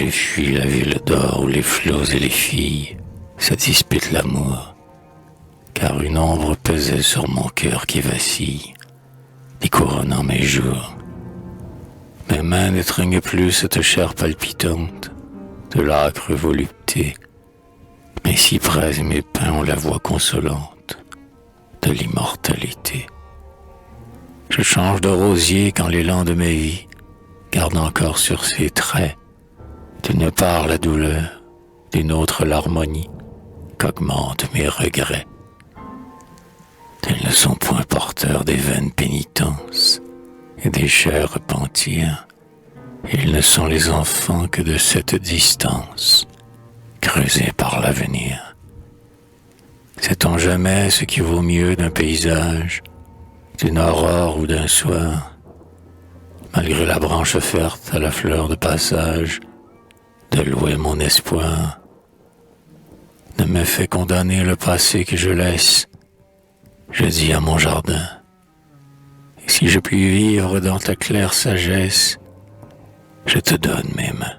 j'ai fui la ville d'or où les flots et les filles se disputent l'amour, car une ombre pesait sur mon cœur qui vacille, découronnant mes jours. Mes mains n'étreignent plus cette chair palpitante de l'âcre volupté. Mes cyprès et mes pins ont la voix consolante de l'immortalité. Je change de rosier quand l'élan de mes vies garde encore sur ses traits d'une part la douleur, d'une autre l'harmonie qu'augmentent mes regrets. Ils ne sont point porteurs des vaines pénitences et des chers repentirs. Ils ne sont les enfants que de cette distance, creusée par l'avenir. Sait-on jamais ce qui vaut mieux d'un paysage, d'une aurore ou d'un soir, malgré la branche offerte à la fleur de passage, de louer mon espoir? Ne me fait condamner le passé que je laisse, je dis à mon jardin. Et si je puis vivre dans ta claire sagesse, je te donne mes mains.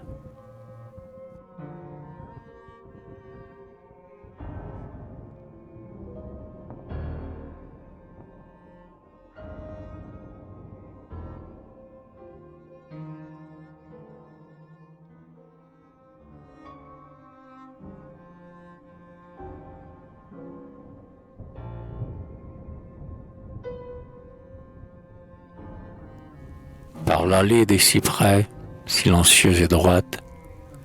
Par l'allée des cyprès, silencieuse et droite,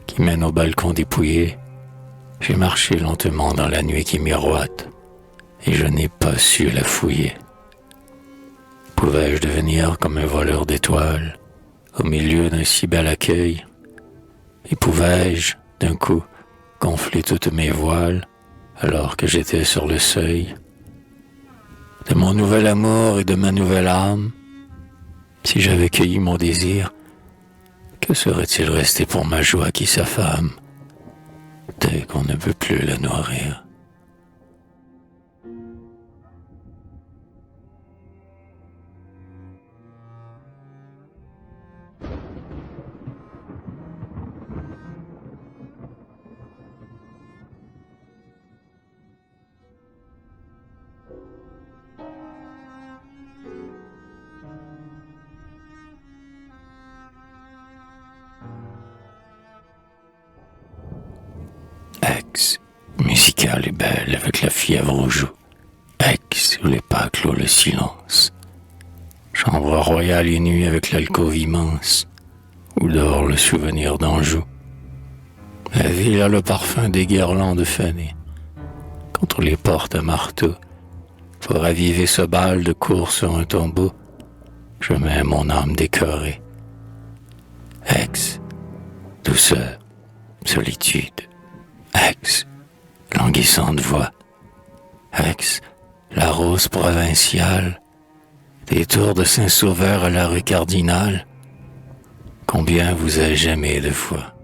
qui mène au balcon dépouillé, j'ai marché lentement dans la nuit qui miroite, et je n'ai pas su la fouiller. Pouvais-je devenir comme un voleur d'étoiles, au milieu d'un si bel accueil, et pouvais-je, d'un coup, gonfler toutes mes voiles, alors que j'étais sur le seuil de mon nouvel amour et de ma nouvelle âme? Si j'avais cueilli mon désir, que serait-il resté pour ma joie qui s'affame dès qu'on ne peut plus la nourrir? Aix, musicale et belle avec la fièvre aux joues. Aix, où les pas clôt le silence. Chambre royale et nue avec l'alcôve immense, où dort le souvenir d'Anjou. La ville a le parfum des guirlandes fanées, contre les portes à marteau. Pour raviver ce bal de cours sur un tombeau, je mets mon âme décorée. Aix, douceur, solitude. Aix, languissante voix. Aix, la rose provinciale, des tours de Saint-Sauveur à la rue Cardinal. Combien vous ai-je aimé de fois?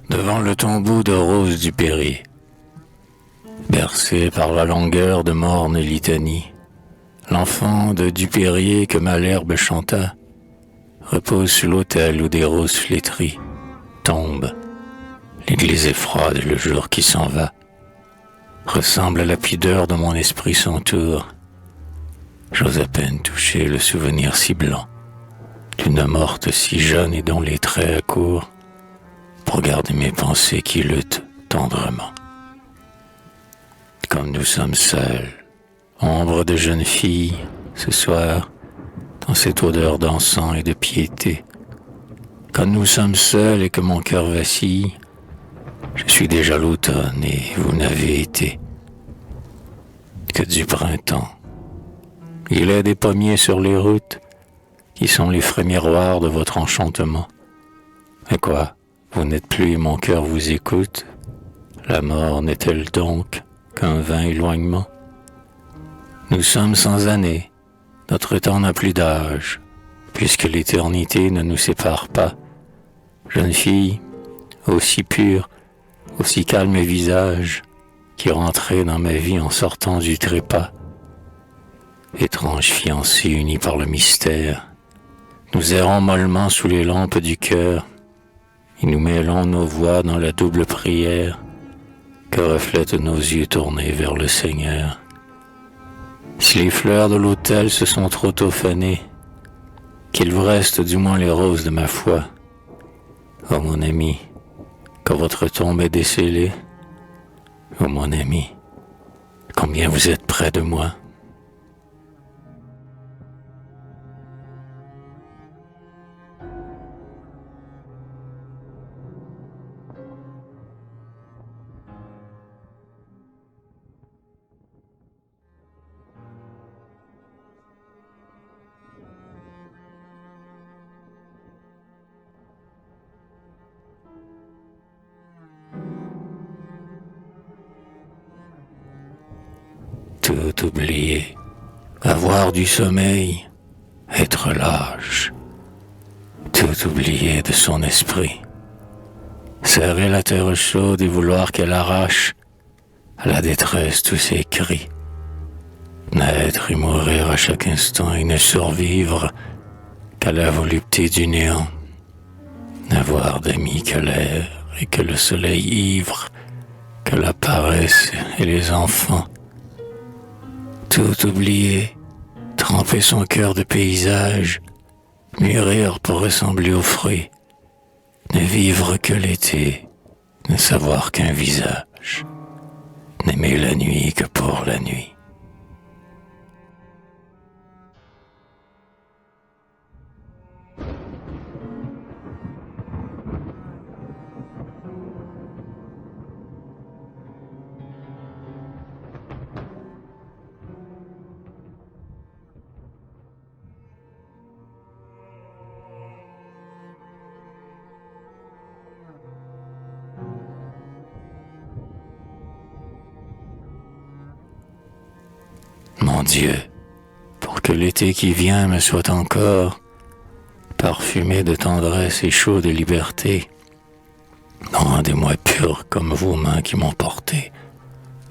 Devant le tombeau de Rose du Péry, bercé par la longueur de morne litanie, l'enfant de Dupérier que Malherbe chanta repose sur l'autel où des roses flétries tombent. L'église est froide, le jour qui s'en va ressemble à la pudeur de mon esprit s'entoure. J'ose à peine toucher le souvenir si blanc d'une morte si jeune et dont les traits accourent pour garder mes pensées qui luttent tendrement. Comme nous sommes seuls, ombre de jeune fille, ce soir, dans cette odeur d'encens et de piété. Comme nous sommes seuls et que mon cœur vacille, je suis déjà l'automne et vous n'avez été que du printemps. Il est des pommiers sur les routes qui sont les frais miroirs de votre enchantement. Mais quoi? Vous n'êtes plus et mon cœur vous écoute. La mort n'est-elle donc qu'un vain éloignement. Nous sommes sans années, notre temps n'a plus d'âge, puisque l'éternité ne nous sépare pas. Jeune fille, aussi pure, aussi calme visage, qui rentrait dans ma vie en sortant du trépas. Étrange fiancée unie par le mystère, nous errons mollement sous les lampes du cœur, et nous mêlons nos voix dans la double prière que reflètent nos yeux tournés vers le Seigneur. Si les fleurs de l'autel se sont trop tôt fanées, qu'il vous reste du moins les roses de ma foi. Oh mon ami, quand votre tombe est décellée, oh mon ami, combien vous êtes près de moi. Tout oublier, avoir du sommeil, être lâche, tout oublier de son esprit, serrer la terre chaude et vouloir qu'elle arrache à la détresse tous ses cris, naître et mourir à chaque instant et ne survivre qu'à la volupté du néant, n'avoir d'amis que l'air et que le soleil ivre, que la paresse et les enfants, tout oublier, tremper son cœur de paysage, mûrir pour ressembler aux fruits, ne vivre que l'été, ne savoir qu'un visage, n'aimer la nuit que pour la nuit. Mon Dieu, pour que l'été qui vient me soit encore parfumé de tendresse et chaud de liberté, rendez-moi pur comme vos mains qui m'ont porté,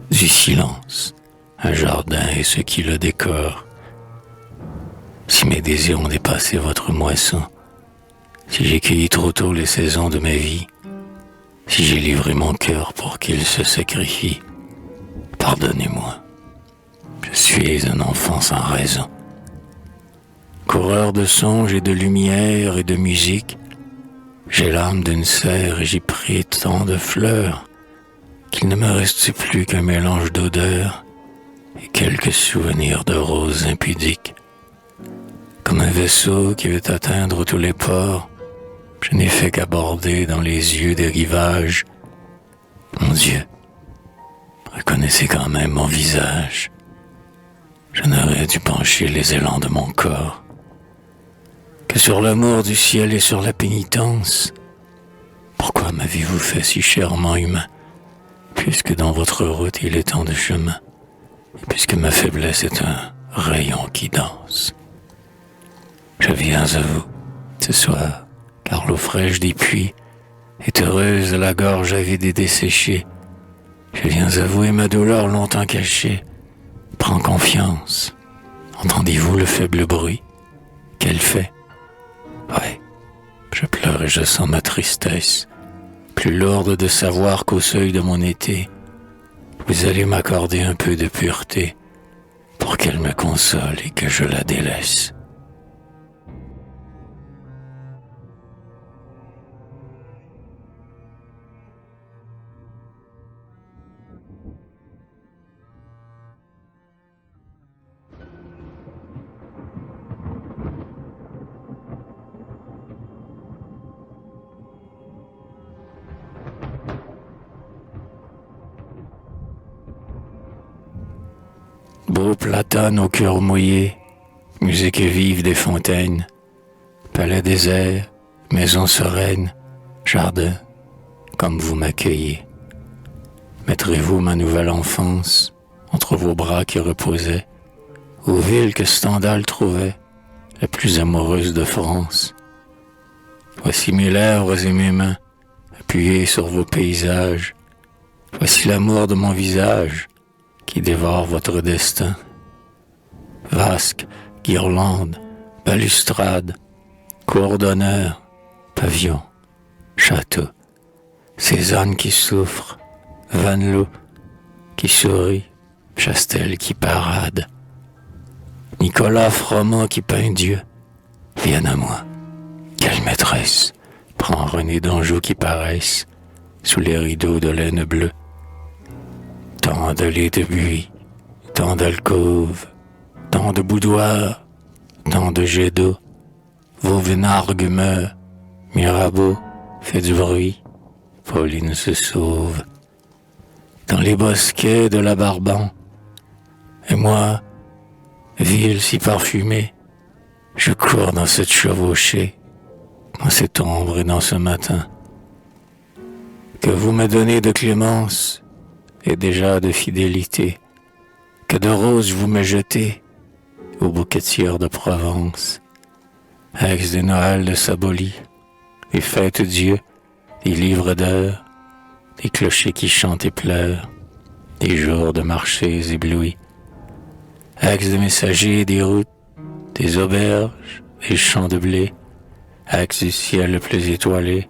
du silence, un jardin et ce qui le décore. Si mes désirs ont dépassé votre moisson, si j'ai cueilli trop tôt les saisons de ma vie, si j'ai livré mon cœur pour qu'il se sacrifie, pardonnez-moi. Je suis un enfant sans raison, coureur de songes et de lumière et de musique. J'ai l'âme d'une serre et j'ai pris tant de fleurs qu'il ne me reste plus qu'un mélange d'odeurs et quelques souvenirs de roses impudiques. Comme un vaisseau qui veut atteindre tous les ports, je n'ai fait qu'aborder dans les yeux des rivages. Mon Dieu, reconnaissez quand même mon visage. Je n'aurais dû pencher les élans de mon corps que sur l'amour du ciel et sur la pénitence. Pourquoi m'avez-vous fait si chèrement humain, puisque dans votre route il est tant de chemin, et puisque ma faiblesse est un rayon qui danse? Je viens à vous ce soir, car l'eau fraîche des puits est heureuse de la gorge avide et desséchée. Je viens avouer ma douleur longtemps cachée. Prends confiance. Entendez-vous le faible bruit qu'elle fait? Ouais, je pleure et je sens ma tristesse, plus lourde de savoir qu'au seuil de mon été, vous allez m'accorder un peu de pureté pour qu'elle me console et que je la délaisse. Beau platane au cœur mouillé, musique vive des fontaines, palais désert, maison sereine, jardin, comme vous m'accueillez. Mettrez-vous ma nouvelle enfance entre vos bras qui reposaient, aux villes que Stendhal trouvait la plus amoureuse de France. Voici mes lèvres et mes mains appuyées sur vos paysages. Voici l'amour de mon visage qui dévore votre destin. Vasques, guirlandes, balustrades, cours d'honneur, pavillons, châteaux, ces ânes qui souffrent, Vanloo qui sourit, Chastel qui parade, Nicolas Froment qui peint Dieu, viennent à moi. Quelle maîtresse prend René d'Anjou qui paraissent sous les rideaux de laine bleue. Tant de lits de buis, tant d'alcôves, tant de boudoirs, tant de jets d'eau, Vauvenargues meurt, Mirabeau fait du bruit, Pauline se sauve. Dans les bosquets de la Barban, et moi, ville si parfumée, je cours dans cette chevauchée, dans cette ombre et dans ce matin. Que vous me donnez de clémence et déjà de fidélité, que de roses vous me jetez aux bouquetières de Provence, ex des Noëls de Saboli, des fêtes Dieu, des livres d'heures, des clochers qui chantent et pleurent, des jours de marchés éblouis, ex des messagers des routes, des auberges, des champs de blé, ex du ciel le plus étoilé,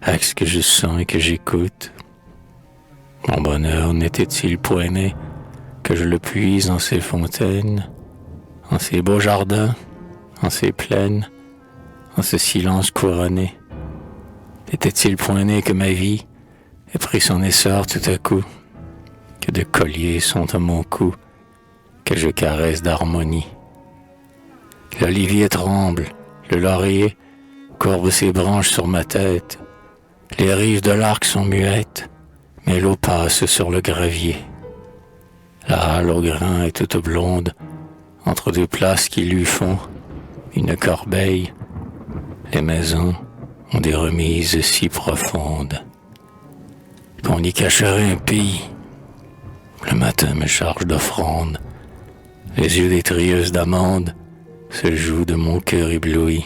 ex que je sens et que j'écoute. Mon bonheur n'était-il point né que je le puise en ces fontaines, en ces beaux jardins, en ces plaines, en ce silence couronné? N'était-il point né que ma vie ait pris son essor tout à coup, que de colliers sont à mon cou, que je caresse d'harmonie? L'olivier tremble, le laurier courbe ses branches sur ma tête, les rives de l'arc sont muettes, mais l'eau passe sur le gravier. La halle au grain est toute blonde, entre deux places qui lui font une corbeille. Les maisons ont des remises si profondes qu'on y cacherait un pays. Le matin me charge d'offrandes, les yeux des trieuses d'amandes se jouent de mon cœur ébloui.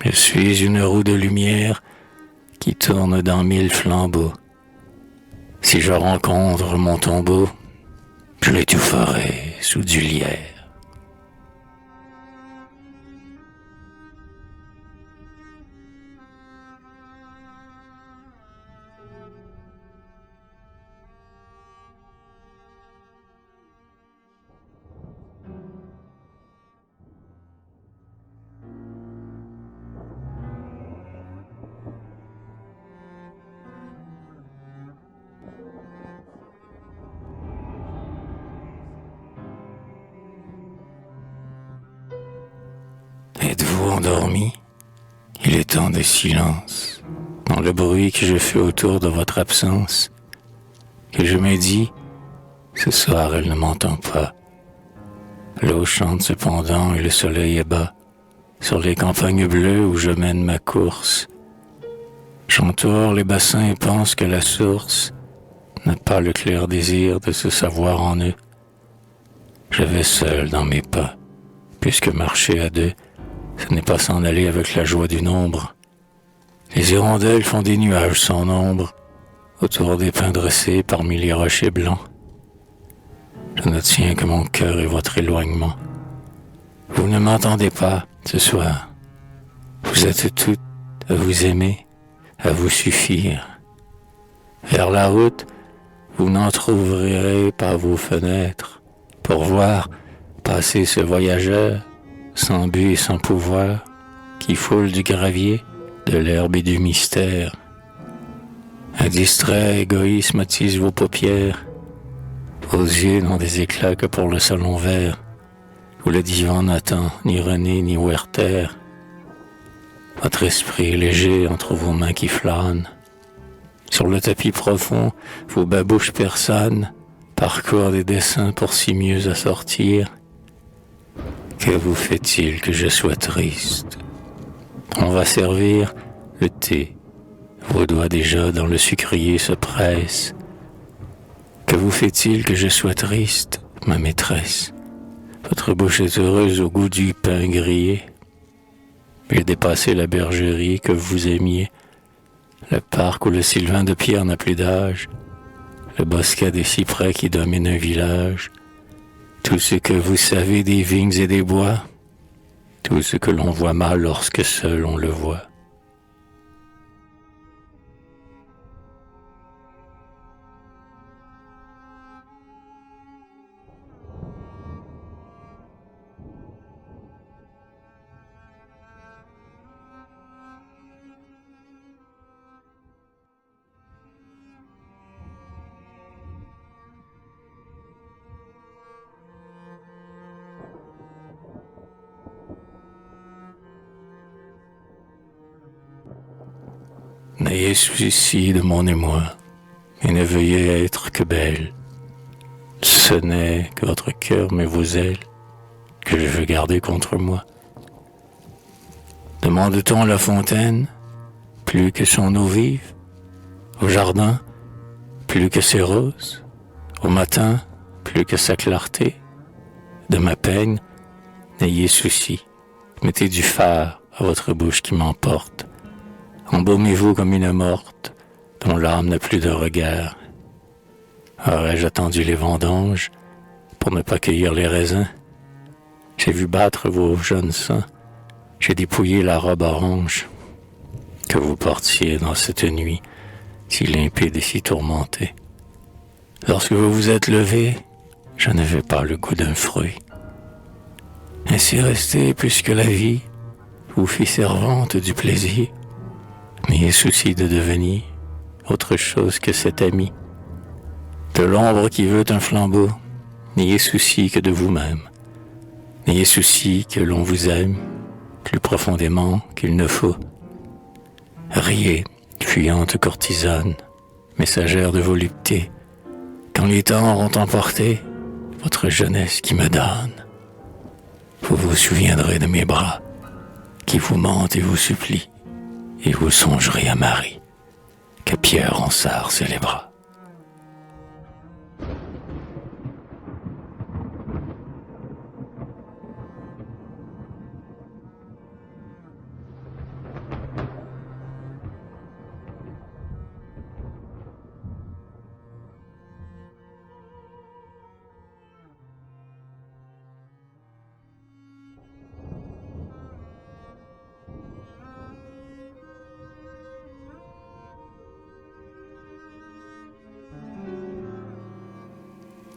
Je suis une roue de lumière qui tourne dans 1000 flambeaux. Si je rencontre mon tombeau, je l'étoufferai sous du lierre. Êtes-vous endormi? Il est temps de silence, dans le bruit que je fais autour de votre absence, que je me dis, ce soir elle ne m'entend pas. L'eau chante cependant et le soleil est bas, sur les campagnes bleues où je mène ma course. J'entoure les bassins et pense que la source n'a pas le clair désir de se savoir en eux. Je vais seul dans mes pas, puisque marcher à deux, ce n'est pas s'en aller avec la joie du nombre. Les hirondelles font des nuages sans nombre, autour des pins dressés parmi les rochers blancs. Je ne tiens que mon cœur et votre éloignement. Vous ne m'entendez pas ce soir. Vous êtes toutes à vous aimer, à vous suffire. Vers la route, vous n'entr'ouvrirez pas vos fenêtres pour voir passer ce voyageur sans but et sans pouvoir, qui foule du gravier, de l'herbe et du mystère. Un distrait égoïsme attise vos paupières, vos yeux n'ont des éclats que pour le salon vert, où le divan n'attend ni René ni Werther. Votre esprit est léger entre vos mains qui flânent. Sur le tapis profond, vos babouches persanes parcourent des dessins pour si mieux assortir. Que vous fait-il que je sois triste? On va servir le thé. Vos doigts déjà dans le sucrier se pressent. Que vous fait-il que je sois triste, ma maîtresse? Votre bouche est heureuse au goût du pain grillé. J'ai dépassé la bergerie que vous aimiez, le parc où le sylvain de pierre n'a plus d'âge, le bosquet des cyprès qui domine un village, tout ce que vous savez des vignes et des bois, tout ce que l'on voit mal lorsque seul on le voit. N'ayez souci de mon émoi, et ne veuillez être que belle. Ce n'est que votre cœur mais vos ailes que je veux garder contre moi. Demande-t-on à la fontaine plus que son eau vive, au jardin plus que ses roses, au matin plus que sa clarté? De ma peine, n'ayez souci, mettez du phare à votre bouche qui m'emporte. Embaumez-vous comme une morte, dont l'âme n'a plus de regard. Aurais-je attendu les vendanges pour ne pas cueillir les raisins? J'ai vu battre vos jeunes seins, j'ai dépouillé la robe orange que vous portiez dans cette nuit si limpide et si tourmentée. Lorsque vous vous êtes levé, je n'avais pas le goût d'un fruit. Ainsi resté puisque la vie vous fit servante du plaisir. N'ayez souci de devenir autre chose que cet ami. De l'ombre qui veut un flambeau, n'ayez souci que de vous-même. N'ayez souci que l'on vous aime plus profondément qu'il ne faut. Riez, fuyante courtisane, messagère de volupté, quand les temps auront emporté votre jeunesse qui me donne. Vous vous souviendrez de mes bras qui vous mentent et vous supplient, et vous songerez à Marie, que Pierre Ronsard célébra.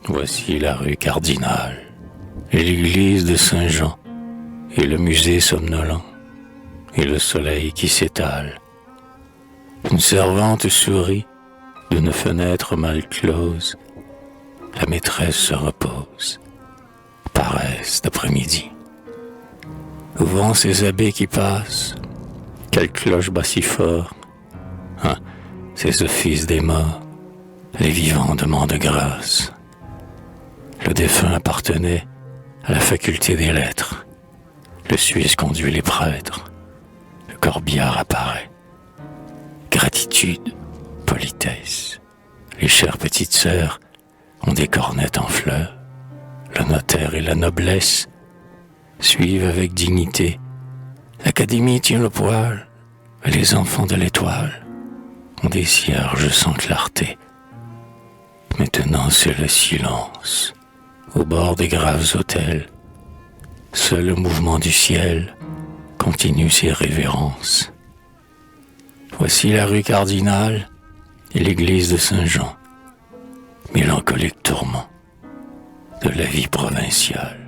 Voici la rue Cardinal, et l'église de Saint-Jean, et le musée somnolent, et le soleil qui s'étale. Une servante sourit d'une fenêtre mal close. La maîtresse se repose, paresse d'après-midi. Où vont ces abbés qui passent? Quelle cloche bat si fort? Ah, ces offices des morts, les vivants demandent grâce. Le défunt appartenait à la faculté des lettres. Le Suisse conduit les prêtres. Le corbillard apparaît. Gratitude, politesse. Les chères petites sœurs ont des cornettes en fleurs. Le notaire et la noblesse suivent avec dignité. L'Académie tient le poil. Les enfants de l'étoile ont des cierges sans clarté. Maintenant c'est le silence. Au bord des graves autels, seul le mouvement du ciel continue ses révérences. Voici la rue Cardinal et l'église de Saint-Jean, mélancolique tourment de la vie provinciale.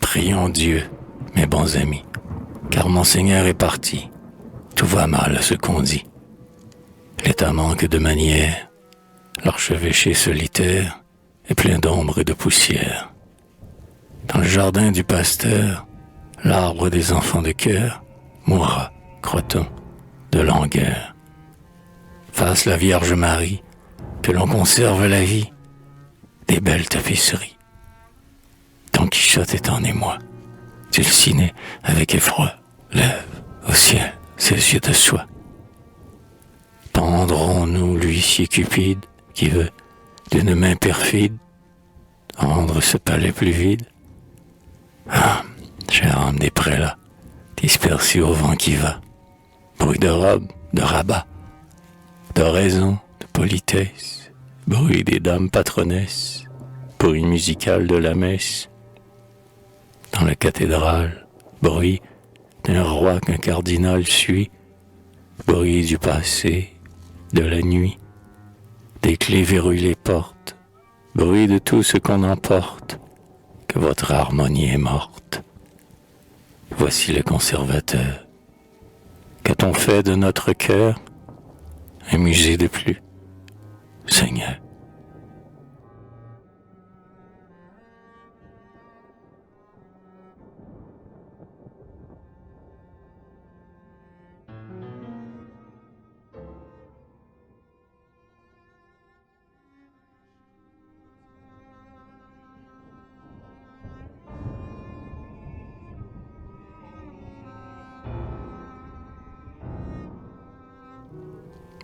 Prions Dieu, mes bons amis, car mon Seigneur est parti. Tout va mal à ce qu'on dit. L'État manque de manières, l'archevêché solitaire est plein d'ombre et de poussière. Dans le jardin du pasteur, l'arbre des enfants de cœur mourra, croit-on, de langueur. Fasse la Vierge Marie, que l'on conserve la vie, des belles tapisseries. Don Quichotte est en émoi. Dulcinée, avec effroi, lève au ciel ses yeux de soie. Pendrons-nous l'huissier Cupide, qui veut, d'une main perfide, rendre ce palais plus vide? Ah, chère âme des prélats, dispersée au vent qui va, bruit de robe, de rabat, d'oraison, de politesse, bruit des dames patronesses, bruit musical de la messe. Dans la cathédrale, bruit d'un roi qu'un cardinal suit, bruit du passé, de la nuit, des clés verrouillent les portes, bruit de tout ce qu'on emporte, que votre harmonie est morte. Voici le conservateur. Qu'a-t-on fait de notre cœur? Un musée de plus, Seigneur.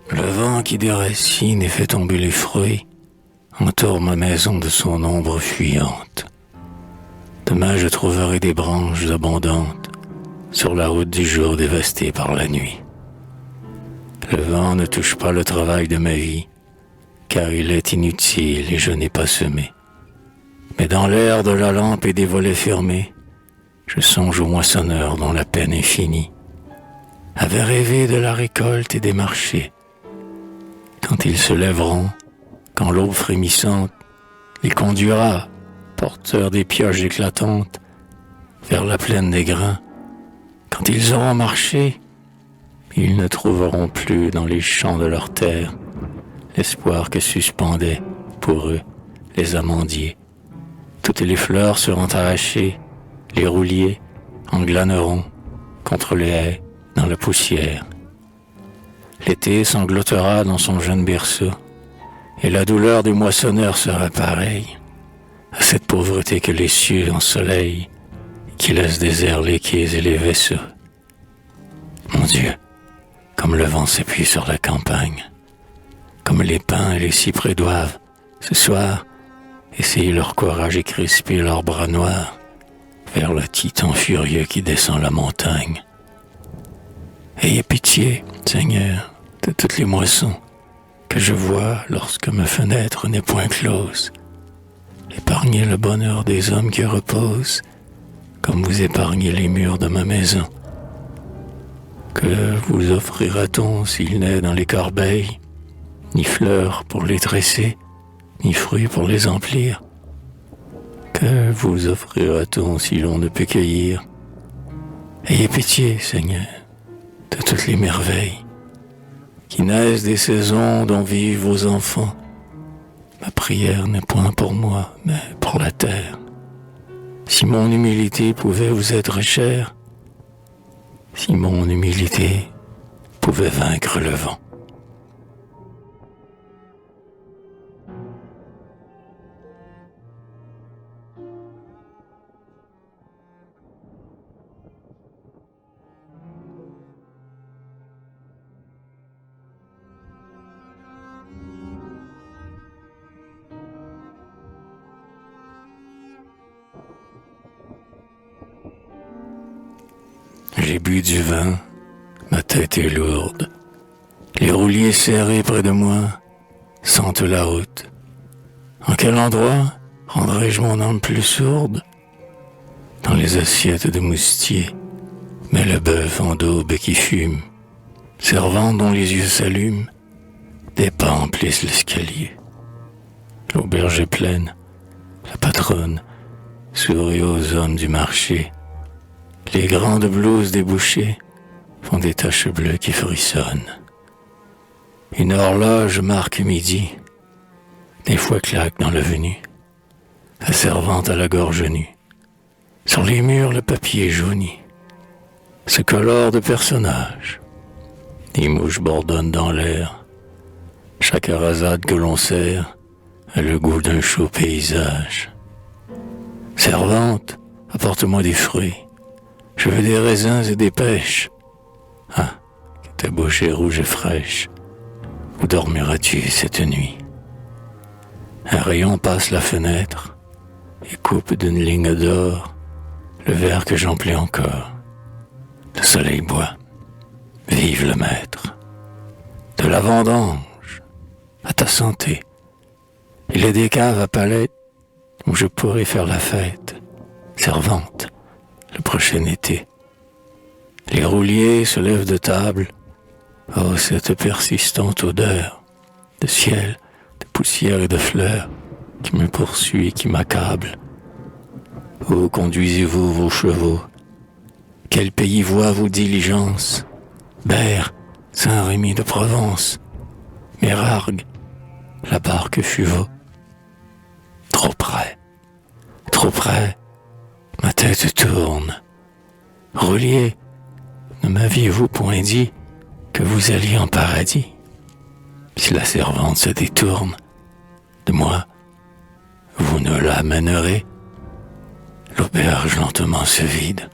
Le vent qui déracine et fait tomber les fruits entoure ma maison de son ombre fuyante. Demain je trouverai des branches abondantes sur la route du jour dévastée par la nuit. Le vent ne touche pas le travail de ma vie, car il est inutile et je n'ai pas semé. Mais dans l'air de la lampe et des volets fermés, je songe au moissonneur dont la peine infinie avait rêvé de la récolte et des marchés. Quand ils se lèveront, quand l'aube frémissante les conduira, porteurs des pioches éclatantes, vers la plaine des grains, quand ils auront marché, ils ne trouveront plus dans les champs de leur terre l'espoir que suspendaient pour eux les amandiers. Toutes les fleurs seront arrachées, les rouliers en glaneront contre les haies dans la poussière. L'été sanglotera dans son jeune berceau, et la douleur des moissonneurs sera pareille à cette pauvreté que les cieux ensoleillent, qui laisse déserts les quais et les vaisseaux. Mon Dieu, comme le vent s'appuie sur la campagne, comme les pins et les cyprès doivent, ce soir, essayer leur courage et crisper leurs bras noirs vers le titan furieux qui descend la montagne. Ayez pitié, Seigneur, de toutes les moissons que je vois lorsque ma fenêtre n'est point close. Épargnez le bonheur des hommes qui reposent, comme vous épargnez les murs de ma maison. Que vous offrira-t-on s'il n'est dans les corbeilles, ni fleurs pour les tresser, ni fruits pour les emplir? Que vous offrira-t-on si l'on ne peut cueillir? Ayez pitié, Seigneur, de toutes les merveilles qui naissent des saisons dont vivent vos enfants. Ma prière n'est point pour moi, mais pour la terre. Si mon humilité pouvait vous être chère, si mon humilité pouvait vaincre le vent. J'ai bu du vin, ma tête est lourde. Les rouliers serrés près de moi sentent la route. En quel endroit rendrai-je mon âme plus sourde? Dans les assiettes de moustiers, mais le bœuf en daube qui fume, servante dont les yeux s'allument, des pas emplissent l'escalier. L'auberge est pleine, la patronne sourit aux hommes du marché. Les grandes blouses des bouchers font des taches bleues qui frissonnent. Une horloge marque midi, des fois claque dans l'avenue. la servante à la gorge nue. Sur les murs, le papier jauni se colore de personnages. Les mouches bourdonnent dans l'air. Chaque rasade que l'on sert a le goût d'un chaud paysage. Servante, apporte-moi des fruits. Je veux des raisins et des pêches. Ah, que ta bouche est rouge et fraîche. Où dormiras-tu cette nuit? Un rayon passe la fenêtre et coupe d'une ligne d'or le verre que j'emplis encore. Le soleil boit. Vive le maître. De la vendange à ta santé. Il y a des caves à palette où je pourrais faire la fête. Servante, le prochain été. Les rouliers se lèvent de table. Oh, cette persistante odeur de ciel, de poussière et de fleurs qui me poursuit et qui m'accable. Où conduisez-vous vos chevaux? Quel pays voit vos diligences? Berre, Saint-Rémy de Provence, Mérargues, la barque Fuveau. Trop près, ma tête tourne. Roulier, ne m'aviez-vous point dit que vous alliez en paradis? Si la servante se détourne de moi, vous ne l'amènerez. L'auberge lentement se vide.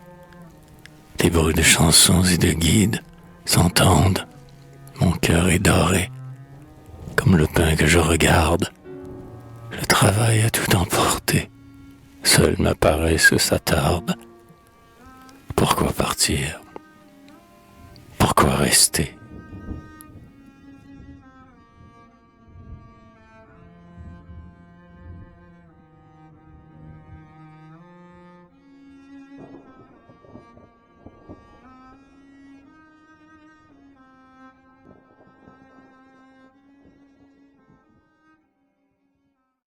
Des bruits de chansons et de guides s'entendent. Mon cœur est doré, comme le pain que je regarde. Le travail a tout emporté. Seule ma paresse s'attarde. Pourquoi partir? Pourquoi rester?